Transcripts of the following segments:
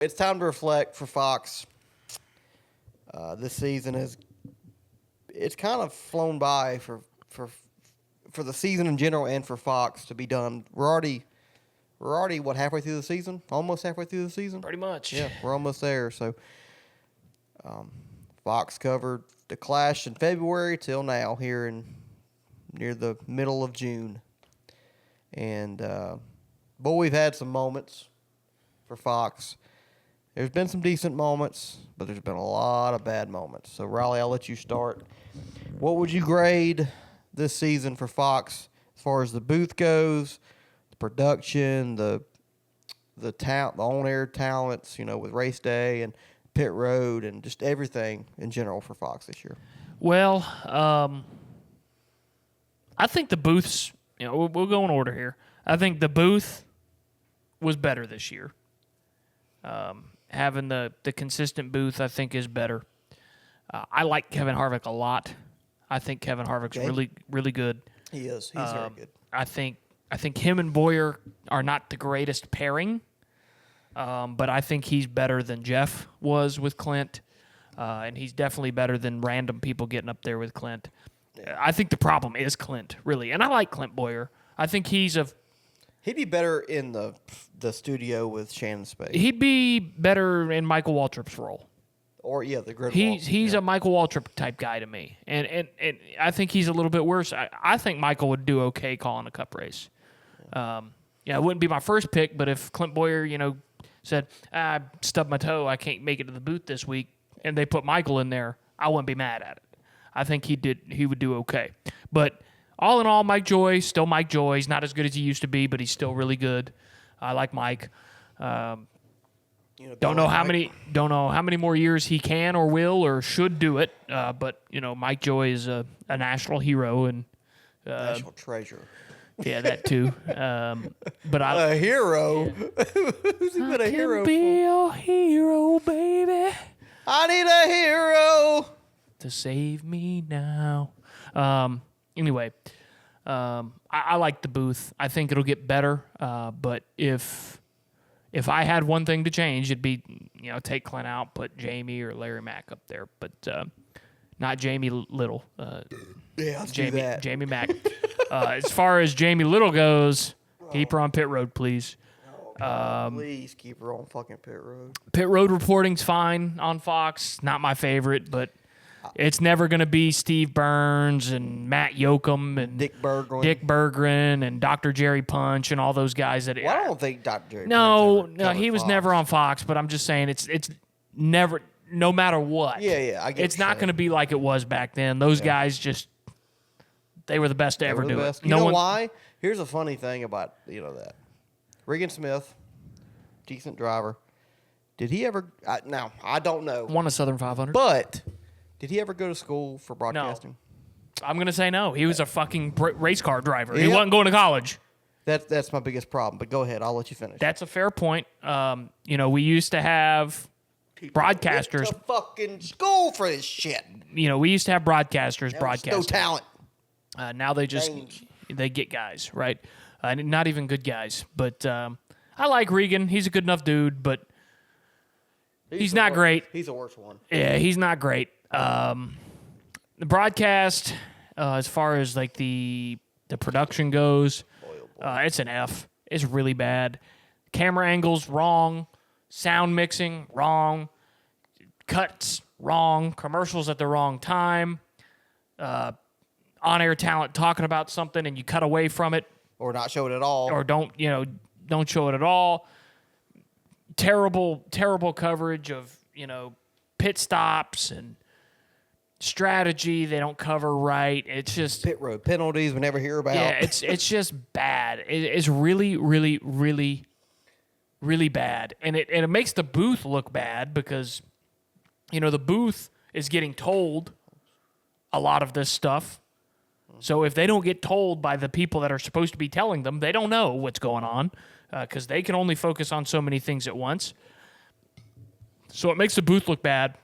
It's time to reflect for Fox. This season it's kind of flown by for the season in general and for Fox to be done. We're already halfway through the season, almost halfway through the season. Pretty much. Yeah, we're almost there. So, Fox covered the Clash in February till now here near the middle of June, and boy, we've had some moments for Fox. There's been some decent moments, but there's been a lot of bad moments. So, Riley, I'll let you start. What would you grade this season for Fox as far as the booth goes, the production, the on-air talents, with race day and pit road and just everything in general for Fox this year? Well, I think the booths, we'll go in order here. I think the booth was better this year. Having the consistent booth, I think, is better. I like Kevin Harvick a lot. I think Kevin Harvick's really, really good. He is. He's very good. I think him and Boyer are not the greatest pairing, but I think he's better than Jeff was with Clint, and he's definitely better than random people getting up there with Clint. I think the problem is Clint, really, and I like Clint Boyer. I think he'd be better in the studio with Shannon Spade. He'd be better in Michael Waltrip's role. Or, the grid. He's a Michael Waltrip type guy to me. And I think he's a little bit worse. I think Michael would do okay calling a cup race. It wouldn't be my first pick, but if Clint Boyer, said, I stubbed my toe, I can't make it to the booth this week, and they put Michael in there, I wouldn't be mad at it. I think he would do okay. But all in all, Mike Joy, still Mike Joy. He's not as good as he used to be, but he's still really good. I like Mike. Don't know how many more years he can or will or should do it. But Mike Joy is a national hero and national treasure. Yeah, that too. But a hero. Yeah. Who's he been a hero for? I can be a hero, baby. I need a hero to save me now. Anyway, I like the booth. I think it'll get better. But if I had one thing to change, it'd be, take Clint out, put Jamie or Larry Mack up there, but not Jamie Little. Let's do that. Jamie Mack. As far as Jamie Little goes, keep her on pit road, please. Please keep her on fucking pit road. Pit road reporting's fine on Fox. Not my favorite, but it's never going to be Steve Burns and Matt Yoakum and Dick Berggren and Dr. Jerry Punch and all those guys. I don't think Dr. Jerry Punch No, he was never on Fox, but I'm just saying it's never, no matter what. Yeah, I get it's not going to be like it was back then. Those guys they were the best to ever do it. You know why? Here's a funny thing about, that. Regan Smith, decent driver. Did he ever, now, I don't know. Won a Southern 500. But did he ever go to school for broadcasting? No. I'm going to say no. He was a fucking race car driver. He wasn't going to college. That's my biggest problem, but go ahead. I'll let you finish. That's a fair point. We used to have broadcasters. Went to fucking school for this shit. We used to have broadcasters broadcasting. No talent. Now they get guys, right? Not even good guys. But I like Regan. He's a good enough dude, but he's not great. He's the worst one. Yeah, he's not great. The broadcast, as far as like the production goes, it's an F. It's really bad. Camera angles, wrong. Sound mixing, wrong. Cuts, wrong. Commercials at the wrong time. On-air talent talking about something and you cut away from it. Or not show it at all. Or don't show it at all. Terrible coverage of, pit stops and strategy they don't cover right. It's just pit road penalties we never hear about. Yeah, it's just bad. It's really, really, really, really bad. And it makes the booth look bad because, the booth is getting told a lot of this stuff. So if they don't get told by the people that are supposed to be telling them, they don't know what's going on because they can only focus on so many things at once. So it makes the booth look bad,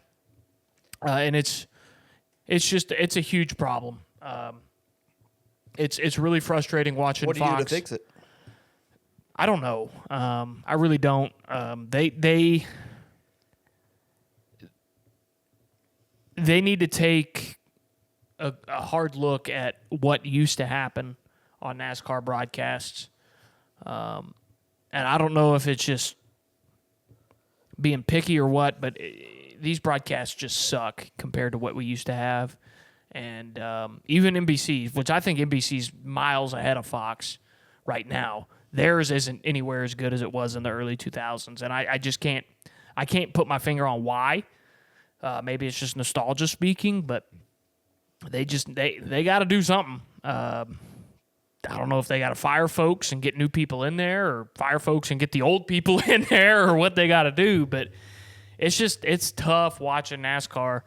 and it's a huge problem. It's really frustrating watching Fox. What do you do to fix it? I don't know. I really don't. they need to take a hard look at what used to happen on NASCAR broadcasts. And I don't know if it's just being picky or what, but these broadcasts just suck compared to what we used to have. And even NBC, which I think NBC's miles ahead of Fox right now, theirs isn't anywhere as good as it was in the early 2000s. And I just can't put my finger on why. Maybe it's just nostalgia speaking, but they got to do something. I don't know if they got to fire folks and get new people in there, or fire folks and get the old people in there, or what they got to do. But it's tough watching NASCAR.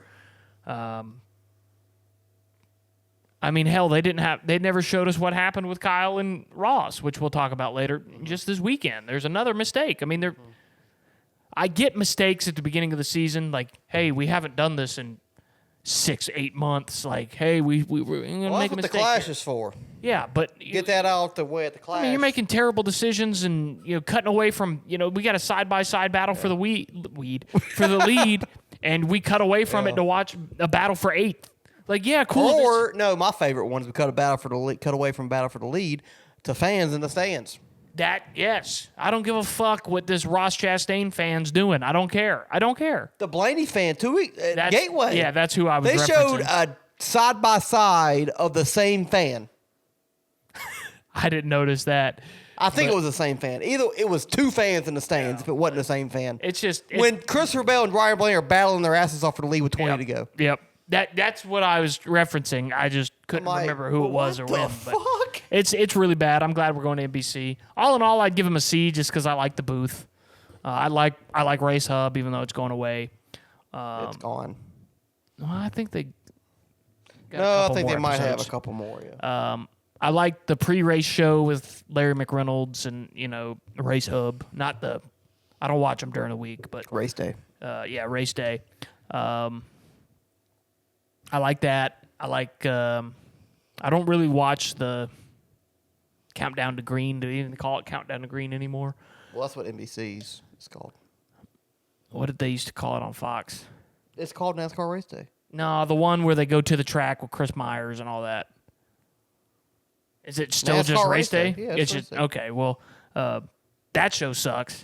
I mean, hell, they never showed us what happened with Kyle and Ross, which we'll talk about later. Just this weekend, there's another mistake. I mean, I get mistakes at the beginning of the season, like, hey, we haven't done this in 6-8 months. Like, hey, we're going to make a mistake. That's what the Clash is for. Yeah, but get that out the way at the Clash. I mean, you're making terrible decisions and cutting away from we got a side-by-side battle for the lead, and we cut away from it to watch a battle for 8th. Like, yeah, cool. Or no, my favorite ones we cut away from battle for the lead to fans in the stands. Yes, I don't give a fuck what this Ross Chastain fan's doing. I don't care. The Blaney fan too. Gateway. Yeah, that's who I was. They referencing. showed a side by side of the same fan. I didn't notice that. I think it was the same fan. Either it was two fans in the stands if it wasn't the same fan. It's just when Christopher Bell and Ryan Blaney are battling their asses off for the lead with 20 to go. Yep. That's what I was referencing. I just couldn't remember who it was or when. Fuck? But it's really bad. I'm glad we're going to NBC. All in all, I'd give them a C just because I like the booth. I like Race Hub, even though it's going away. It's gone. Well, I think they. I think they might have a couple more. Yeah. I like the pre-race show with Larry McReynolds and Race Hub. I don't watch them during the week, but race day. Race day. I like that. I like. I don't really watch the Countdown to Green. Do they even call it Countdown to Green anymore? Well, that's what NBC's is called. What did they used to call it on Fox? It's called NASCAR Race Day. No, the one where they go to the track with Chris Myers and all that. Is it still NASCAR just Race Day? Yeah, it's just okay. Well, that show sucks.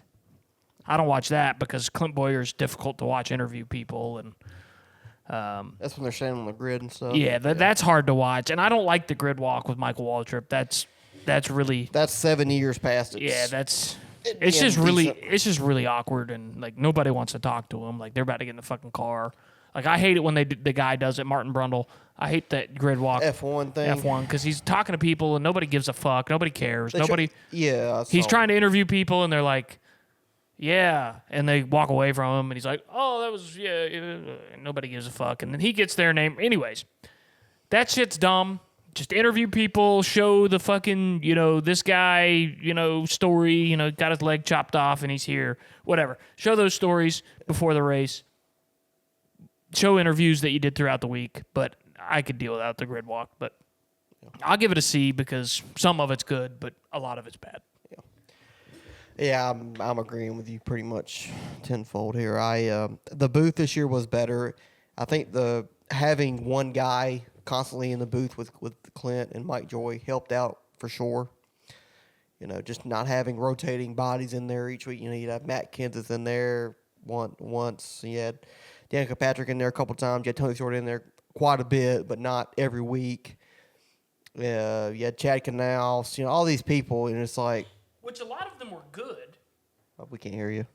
I don't watch that because Clint Boyer's difficult to watch interview people and. That's when they're standing on the grid and stuff. Yeah, that's hard to watch, and I don't like the grid walk with Michael Waltrip. That's 7 years past it. Yeah, it's just really awkward, and like nobody wants to talk to him. Like they're about to get in the fucking car. Like I hate it when the guy does it, Martin Brundle. I hate that grid walk F1 thing. F1 because he's talking to people and nobody gives a fuck. Nobody cares. He's trying to interview people, and they're like. Yeah, and they walk away from him, and he's like, "Oh, that was and nobody gives a fuck." And then he gets their name, anyways. That shit's dumb. Just interview people, show the fucking this guy story. Got his leg chopped off, and he's here. Whatever. Show those stories before the race. Show interviews that you did throughout the week. But I could deal without the grid walk. But I'll give it a C because some of it's good, but a lot of it's bad. Yeah, I'm agreeing with you pretty much tenfold here. The booth this year was better. I think having one guy constantly in the booth with Clint and Mike Joy helped out for sure. Just not having rotating bodies in there each week. You'd have Matt Kenseth in there once. You had Danica Patrick in there a couple times. You had Tony Stewart in there quite a bit, but not every week. You had Chad Canals. All these people, and it's like. Which a lot of them were good. Oh, we can't hear you.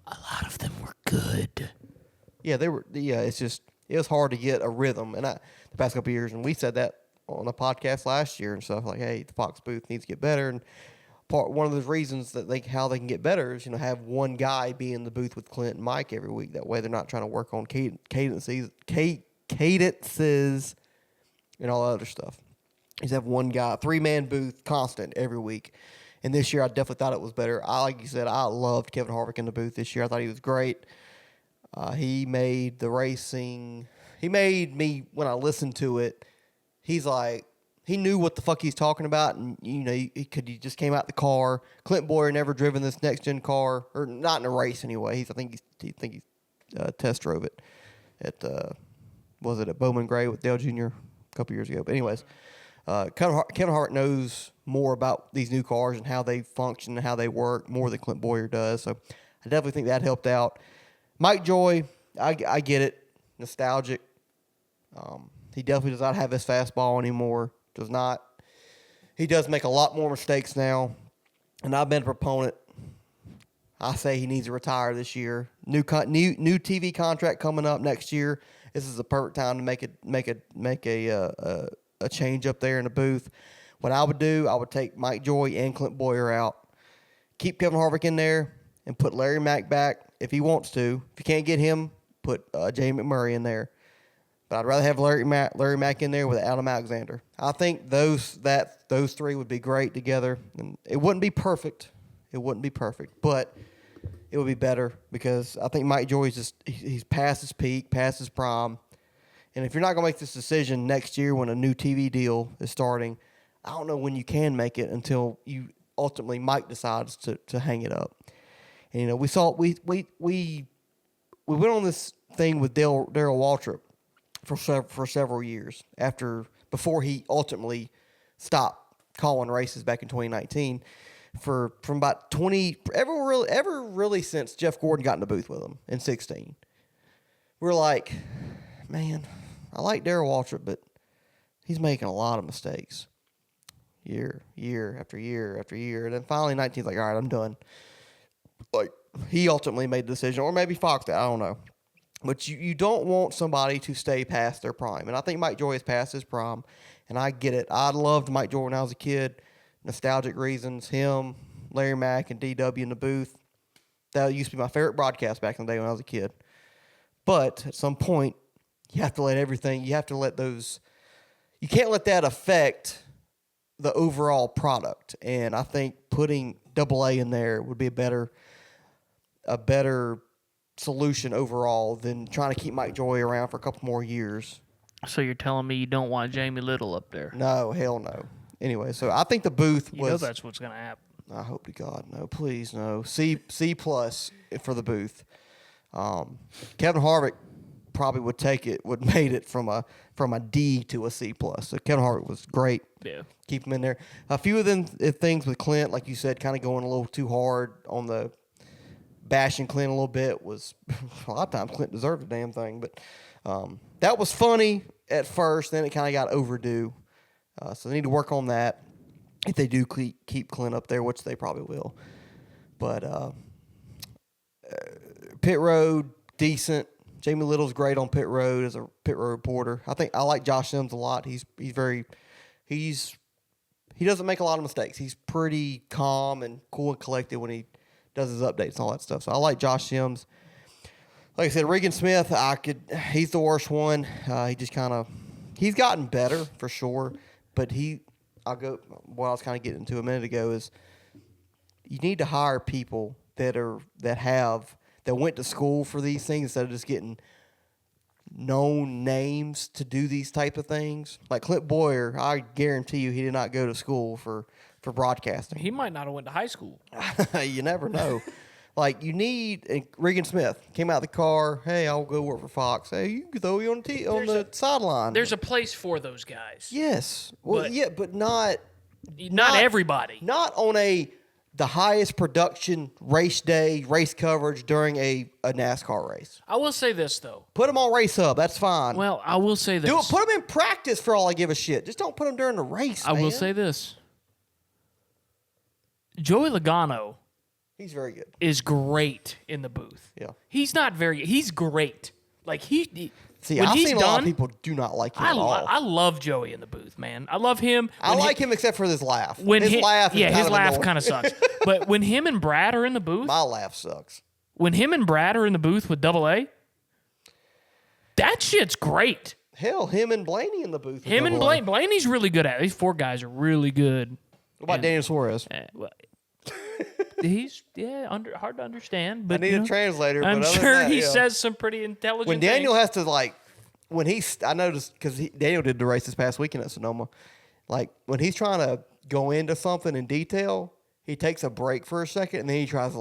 A lot of them were good. Yeah, they were. Yeah, it was hard to get a rhythm, and the past couple of years, and we said that on a podcast last year and stuff. Like, hey, the Fox booth needs to get better, and one of the reasons that how they can get better is have one guy be in the booth with Clint and Mike every week. That way, they're not trying to work on cadences, and all that other stuff. You just have one guy, 3-man booth, constant every week. And this year, I definitely thought it was better. Like you said, I loved Kevin Harvick in the booth this year. I thought he was great. He made the racing. He made me, when I listened to it, he's like, he knew what the fuck he's talking about. And, he just came out the car. Clint Boyer never driven this next-gen car, or not in a race anyway. I think he test drove it. at was it at Bowman Gray with Dale Jr. a couple years ago. But anyways, Kevin Hart knows more about these new cars and how they function and how they work more than Clint Boyer does. So I definitely think that helped out. Mike Joy, I get it, nostalgic. He definitely does not have his fastball anymore. Does not. He does make a lot more mistakes now, and I've been a proponent. I say he needs to retire this year. New TV contract coming up next year. This is the perfect time to make a change up there in the booth. What I would do, I would take Mike Joy and Clint Boyer out, keep Kevin Harvick in there, and put Larry Mack back if he wants to. If you can't get him, put Jamie McMurray in there. But I'd rather have Larry Mack in there with Adam Alexander. I think those three would be great together. And it wouldn't be perfect. But it would be better because I think Mike Joy's he's past his peak, past his prime. And if you're not going to make this decision next year when a new TV deal is starting, I don't know when you can make it until you ultimately Mike decides to hang it up. And you know, we went on this thing with Darrell Waltrip for several years before he ultimately stopped calling races back in 2019. From about 20 ever really since Jeff Gordon got in the booth with him in 16, we're like, man, I like Darrell Waltrip, but he's making a lot of mistakes, year after year after year, and then finally 19's like, all right, I'm done. Like he ultimately made the decision, or maybe Fox did, I don't know. But you don't want somebody to stay past their prime. And I think Mike Joy is past his prime. And I get it. I loved Mike Joy when I was a kid. Nostalgic reasons. Him, Larry Mack, and DW in the booth. That used to be my favorite broadcast back in the day when I was a kid. But at some point, you have to let everything, you can't let that affect the overall product. And I think putting AA in there would be a better solution overall than trying to keep Mike Joy around for a couple more years. So you're telling me you don't want Jamie Little up there? No, hell no. Anyway, so I think the booth was... You know that's what's going to happen. I hope to God, no. Please, no. C+ for the booth. Kevin Harvick probably would made it from a D to a C+. So Kevin Harvick was great. Yeah. Keep him in there. A few of them things with Clint, like you said, kind of going a little too hard on the... bashing Clint a little bit was a lot of times Clint deserved the damn thing, but that was funny at first. Then it kind of got overdue, so they need to work on that if they do keep Clint up there, which they probably will. But pit road decent. Jamie Little's great on pit road as a pit road reporter. I like Josh Sims a lot. He doesn't make a lot of mistakes. He's pretty calm and cool and collected when he does his updates and all that stuff. So I like Josh Sims. Like I said, Regan Smith, he's the worst one. He's gotten better for sure, but what I was kind of getting into a minute ago is you need to hire people that went to school for these things instead of just getting known names to do these type of things. Like Clint Boyer, I guarantee you he did not go to school for broadcasting. He might not have went to high school. You never know. Like you need Regan Smith came out of the car. Hey, I'll go work for Fox. Hey, you can throw you on the sideline. There's a place for those guys. Yes. Well, but not everybody. Not on the highest production race day, race coverage during a NASCAR race. I will say this though. Put them on Race Hub. That's fine. Well, I will say this. Put them in practice for all I give a shit. Just don't put them during the race. I will say this. Joey Logano, he's very good. Is great in the booth. Yeah. He's great. Like See, I've seen a lot of people do not like him at all. I love Joey in the booth, man. I love him. I like him except for his laugh. His laugh kind of sucks. But when him and Brad are in the booth, my laugh sucks. When him and Brad are in the booth with AA, that shit's great. Hell, him and Blaney in the booth. Him and Blaney's really good at it. These four guys are really good. What about Daniel Suarez? He's hard to understand. But I need a translator. I'm sure he says some pretty intelligent. When Daniel has to I noticed because Daniel did the race this past weekend at Sonoma. Like when he's trying to go into something in detail, he takes a break for a second and then he tries to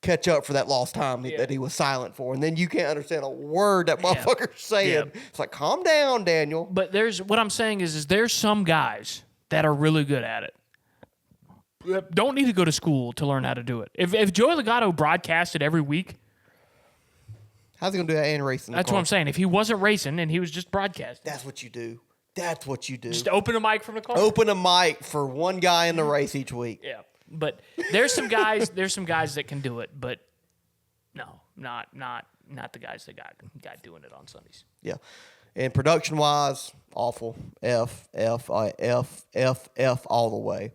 catch up for that lost time that he was silent for, and then you can't understand a word that motherfucker's saying. Yeah. It's like, calm down, Daniel. But what I'm saying is there's some guys that are really good at it. Don't need to go to school to learn how to do it. If Joey Logano broadcasted every week, how's he gonna do that and racing? That's what I'm saying. If he wasn't racing and he was just broadcasting, that's what you do. That's what you do. Just open a mic from the car. Open a mic for one guy in the race each week. Yeah, but there's some guys. There's some guys that can do it, but no, not the guys that got doing it on Sundays. Yeah, and production wise, awful. F all the way.